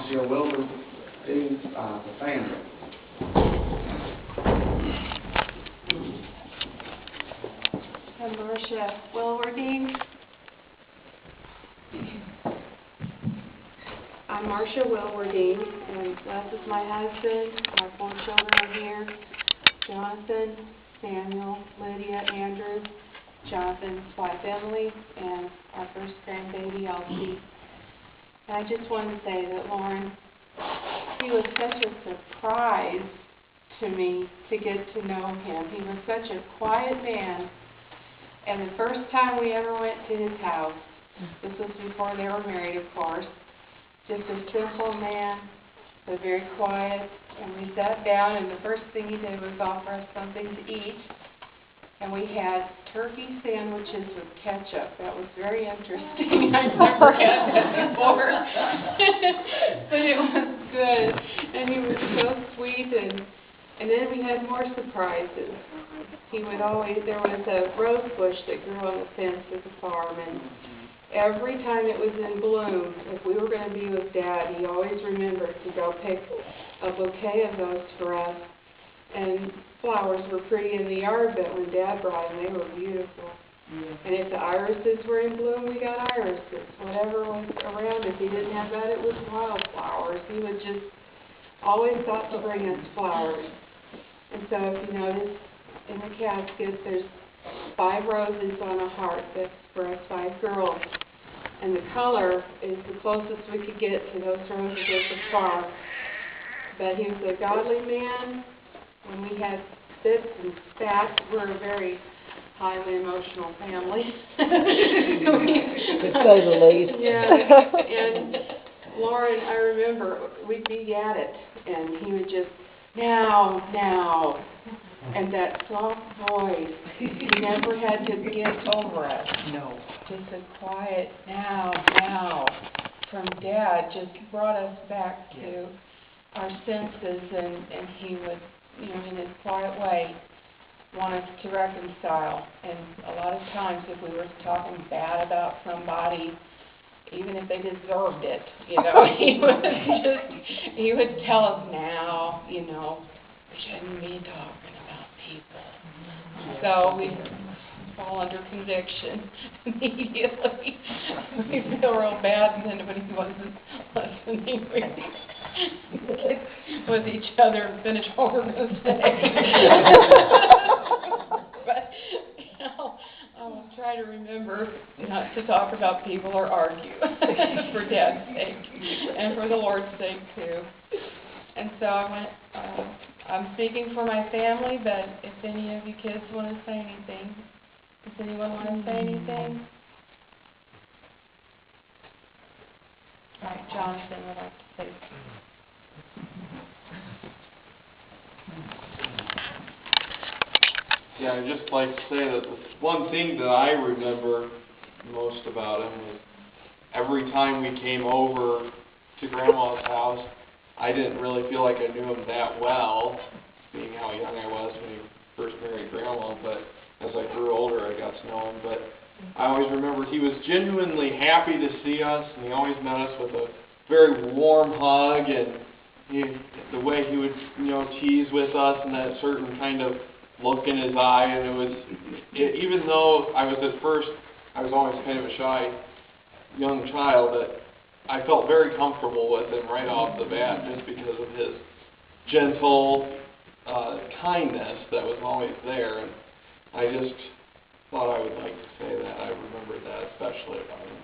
Marcia Wilberding, the family. I'm Marcia Wilberding. I'm Marcia Wilberding, and Les is my husband. Our 4 children are here: Jonathan, Samuel, Lydia, Andrew, Jonathan's wife Emily, and our first grandbaby Elsie. And I just want to say that Lauren, he was such a surprise to me to get to know him. He was such a quiet man. And the first time we ever went to his house, this was before they were married, of course, just a simple man, but very quiet. And we sat down, and the first thing he did was offer us something to eat. And we had turkey sandwiches with ketchup. That was very interesting. I've never had that before. But it was good. And he was so sweet. And then we had more surprises. He would always, there was a rose bush that grew on the fence at the farm, and every time it was in bloom, if we were going to be with Dad, he always remembered to go pick a bouquet of those for us. And flowers were pretty in the yard, but when Dad brought them, they were beautiful. And if the irises were in bloom, we got irises. Whatever was around, if he didn't have that, it was wildflowers. He would just always thought to bring us flowers. And so if you notice, in the casket, there's 5 roses on a heart. That's for us 5 girls. And the color is the closest we could get to those roses at the farm. But he was a godly man. When we had fits and spats, we're a very highly emotional family. To say the least. Yeah. And Lauren, I remember we'd be at it, and he would just, now. And that soft voice, he never had to be over us. No. Just a quiet now from Dad just brought us back to our senses, and he would, in his quiet way, want us to reconcile. And a lot of times if we were talking bad about somebody, even if they deserved it, he would tell us, now, we shouldn't be talking about people. So we fall under conviction immediately. We feel real bad, and then when he wasn't listening, we get with each other and finish what we're going to say. But I will try to remember not to talk about people or argue for Dad's sake and for the Lord's sake too. And so I'm speaking for my family, but if any of you kids want to say anything, does anyone want to say anything? All right, Jonathan would like to say something. Yeah, I'd just like to say that the one thing that I remember most about him was every time we came over to Grandma's house, I didn't really feel like I knew him that well, being how young I was when he first married Grandma, but as I grew older, I got to know him. But I always remember he was genuinely happy to see us, and he always met us with a very warm hug, and the way he would, tease with us, and that certain kind of look in his eye, and even though I was always kind of a shy young child, that I felt very comfortable with him right off the bat, just because of his gentle kindness that was always there. And I just thought I would like to say that. I remembered that especially about him.